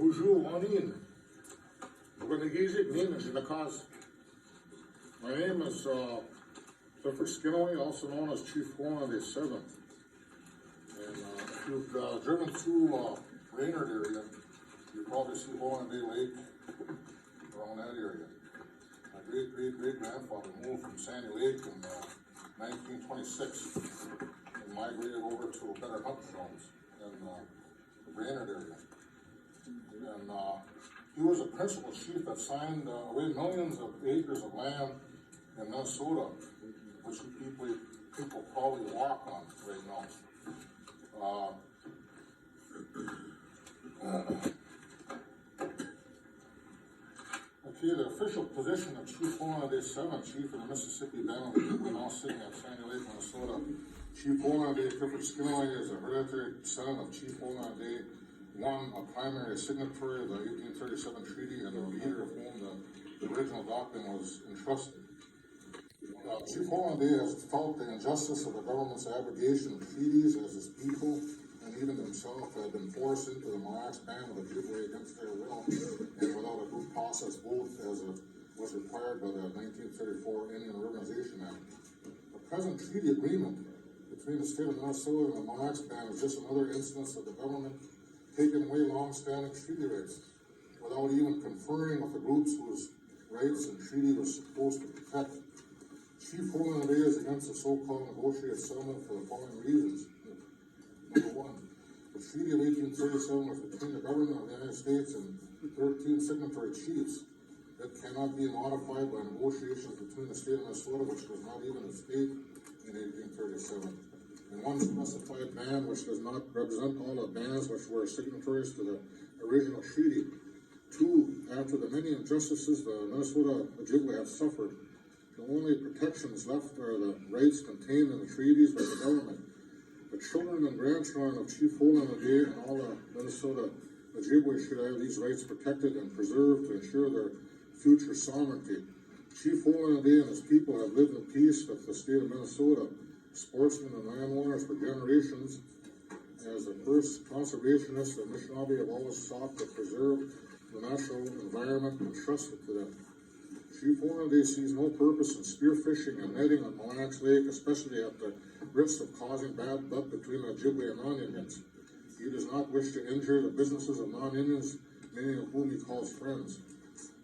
Bonjour, Anin. Organization names in the cause. My name is Clifford Skinaway, also known as Chief One of the VII. And if you've driven through Raynard area, you probably see Holland Bay Lake around that area. My great-grandfather moved from Sandy Lake in 1926 and migrated over to better hunt zones in the Raynard area. And he was a principal chief that signed away millions of acres of land in Minnesota, which people probably walk on right now. Okay, the official position of Chief One of the VII, Chief of the Mississippi Band, now sitting at Sandy Lake, Minnesota. Chief One of the Clifford Skinaway is a hereditary son of Chief One of the a primary signatory of the 1837 treaty and a leader of whom the original document was entrusted. Chief Holland has felt the injustice of the government's abrogation of treaties as his people and even himself had been forced into the Mille Lacs Band of the Ojibwe against their will and without a due process vote as it was required by the 1934 Indian Organization Act. The present treaty agreement between the state of Minnesota and the Mille Lacs Band is just another instance of the government taking away long-standing treaty rights without even conferring with the groups whose rights and treaty was supposed to protect. Chief Holland is against the so-called negotiated settlement for the following reasons. Number one, the Treaty of 1837 was between the government of the United States and 13 signatory chiefs. It cannot be modified by negotiations between the state of Minnesota, which was not even a state in 1837. And one specified band which does not represent all the bands which were signatories to the original treaty. Two, after the many injustices the Minnesota Ojibwe have suffered, the only protections left are the rights contained in the treaties by the government. The children and grandchildren of Chief Holland and all the Minnesota Ojibwe should have these rights protected and preserved to ensure their future sovereignty. Chief Holland and his people have lived in peace with the state of Minnesota, sportsmen and landowners for generations. As the first conservationists, the Anishinaabe have always sought to preserve the natural environment entrusted to them. Chief Holland sees no purpose in spearfishing and netting on Mille Lacs Lake, especially at the risk of causing bad blood between the Ojibwe and non-Indians. He does not wish to injure the businesses of non-Indians, many of whom he calls friends.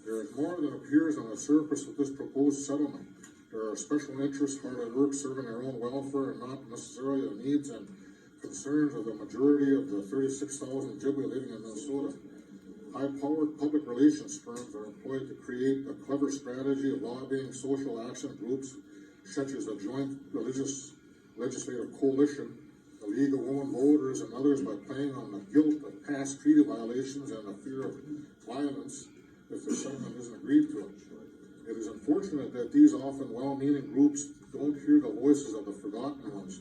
There is more than appears on the surface with this proposed settlement. There are special interests hard at work serving their own welfare and not necessarily the needs and concerns of the majority of the 36,000 Ojibwe living in Minnesota. High-powered public relations firms are employed to create a clever strategy of lobbying social action groups such as the Joint Legislative Coalition, the League of Women Voters, and others by playing on the guilt of past treaty violations and the fear of violence if the settlement isn't agreed to. It is unfortunate that these often well-meaning groups don't hear the voices of the forgotten ones,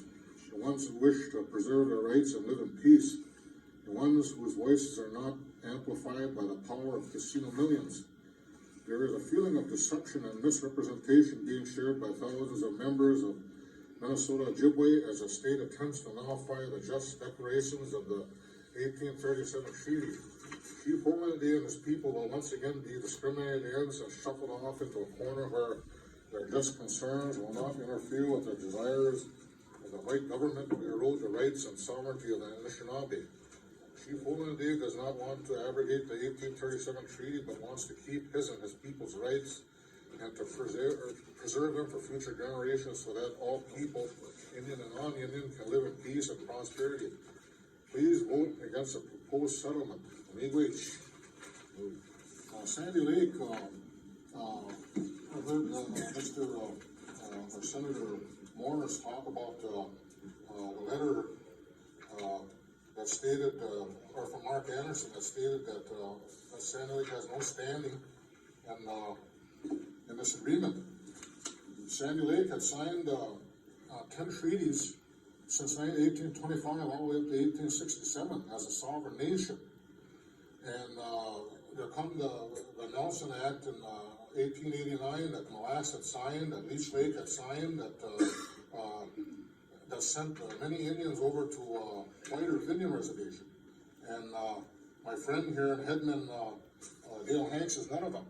the ones who wish to preserve their rights and live in peace, the ones whose voices are not amplified by the power of casino millions. There is a feeling of deception and misrepresentation being shared by thousands of members of Minnesota Ojibwe as the state attempts to nullify the just declarations of the 1837 treaty. Chief Holland and his people will once again be discriminated against and shuffled off into a corner where their just concerns will not interfere with the desires of the white government to erode the rights and sovereignty of the Anishinaabe. Chief Holland does not want to abrogate the 1837 treaty, but wants to keep his and his people's rights and to preserve them for future generations so that all people, Indian and non-Indian, can live in peace and prosperity. Please vote against the proposed settlement. Sandy Lake, I heard Senator Morris talk about the letter that stated, or from Mark Anderson, that stated that Sandy Lake has no standing in this agreement. Sandy Lake had signed 10 treaties since 1825 all the way up to 1867 as a sovereign nation. And there come the Nelson Act in 1889 that Mille Lacs had signed, that Leech Lake had signed, that sent many Indians over to White or Indian reservation. And My friend here in Hedman, Dale Hanks, is one of them.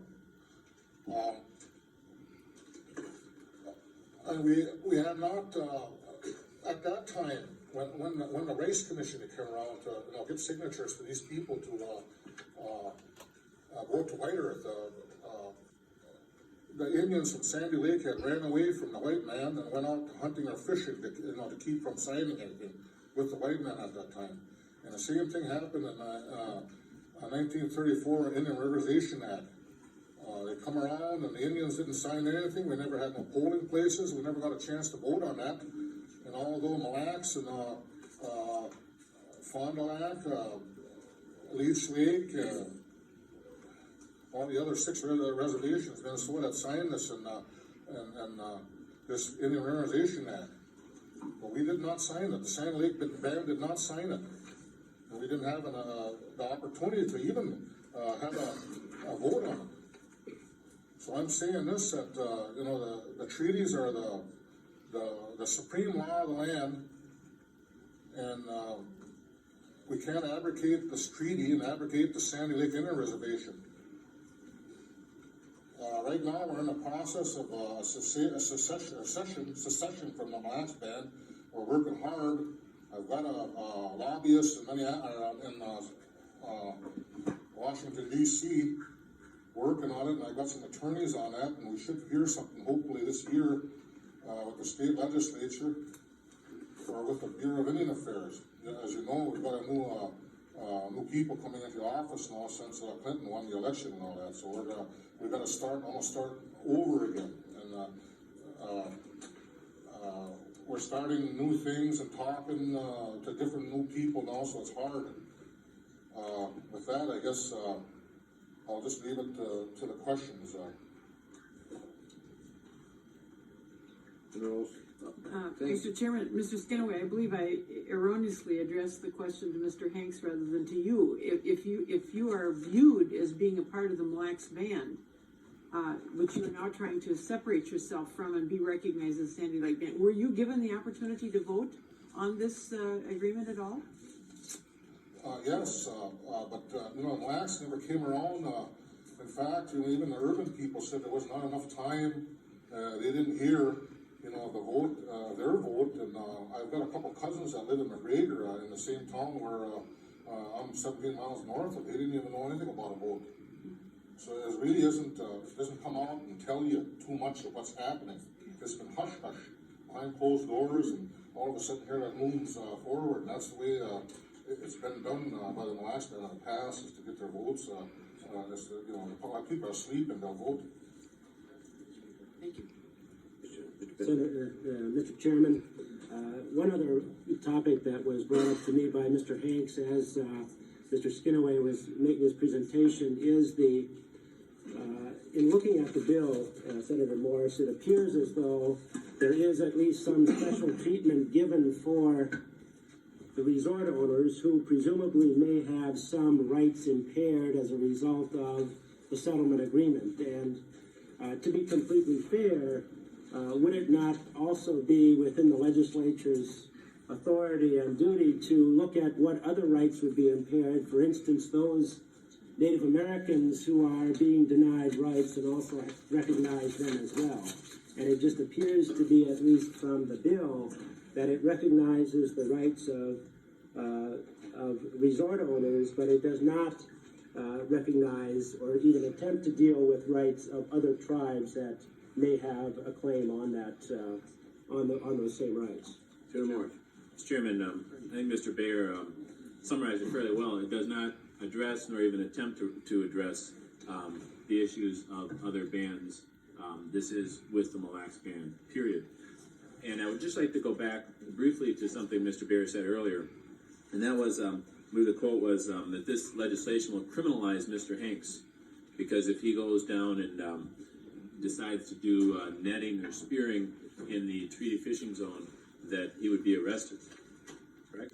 And we had not, at that time, when the race commission came around to get signatures for these people to vote to White Earth, the Indians from Sandy Lake had ran away from the white man and went out hunting or fishing to keep from signing anything with the white man at that time. And the same thing happened in 1934 Indian Reservation Act. They come around and the Indians didn't sign anything. We never had no polling places. We never got a chance to vote on that. And although Mille Lacs and Fond du Lac, Leech Lake, all the other 6 reservations, Minnesota had signed this and this Indian Reservation Act. But we did not sign it. The Sandy Lake Band did not sign it. And we didn't have the opportunity to even have a vote on it. So I'm saying this, that the treaties are the supreme law of the land, and we can't abrogate this treaty and abrogate the Sandy Lake Indian Reservation. Right now, we're in the process of secession from the Mille Lacs Band. We're working hard. I've got a lobbyist in Washington, D.C., working on it, and I've got some attorneys on that, and we should hear something hopefully this year with the state legislature or with the Bureau of Indian Affairs. As you know, we've got a new people coming into office now since Clinton won the election and all that. So we've got to almost start over again, and we're starting new things and talking to different new people now. So it's hard. With that, I guess. I'll just leave it to the questions. Mr. Chairman, Mr. Skinaway, I believe I erroneously addressed the question to Mr. Hanks rather than to you. If you are viewed as being a part of the Mille Lacs Band, which you are now trying to separate yourself from and be recognized as Sandy Lake Band, were you given the opportunity to vote on this agreement at all? Yes, but Mille Lacs never came around. In fact, even the urban people said there was not enough time. They didn't hear, the vote, their vote. And I've got a couple cousins that live in McGregor in the same town where I'm 17 miles north of. They didn't even know anything about a vote. So it really isn't. It doesn't come out and tell you too much of what's happening. It's been hush hush behind closed doors, and all of a sudden here it moves forward. And that's the way. It's been done by the Mille Lacs Band in the past, is to get their votes. People are asleep and they'll vote. Thank you. Senator, Mr. Chairman, one other topic that was brought up to me by Mr. Hanks as Mr. Skinaway was making his presentation is the, in looking at the bill, Senator Morris, it appears as though there is at least some special treatment given for the resort owners who presumably may have some rights impaired as a result of the settlement agreement. And to be completely fair, would it not also be within the legislature's authority and duty to look at what other rights would be impaired? For instance, those Native Americans who are being denied rights and also recognize them as well. And it just appears to be, at least from the bill, that it recognizes the rights of resort owners, but it does not recognize or even attempt to deal with rights of other tribes that may have a claim on that on those same rights. Mr. Chairman, I think Mr. Bayer summarized it fairly well. It does not address nor even attempt to address the issues of other bands. This is with the Mille Lacs Band, period. And I would just like to go back briefly to something Mr. Bayer said earlier, and that was, I believe the quote was that this legislation will criminalize Mr. Hanks, because if he goes down and decides to do netting or spearing in the treaty fishing zone, that he would be arrested. Correct?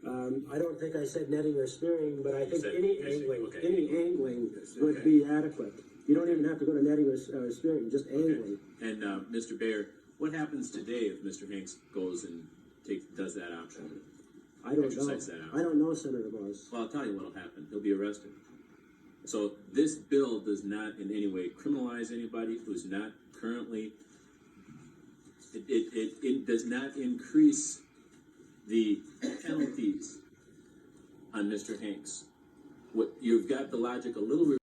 I don't think I said netting or spearing, but I think any angling, okay. any angling would be adequate. You don't even have to go to netting or spearing, just angling. Okay. And Mr. Bayer, what happens today if Mr. Hanks goes and does that option? I don't know. exercise that out. I don't know Senator Boss. Well, I'll tell you what'll happen. He'll be arrested. So this bill does not in any way criminalize anybody who's not currently. It does not increase the penalties on Mr. Hanks. What you've got the logic a little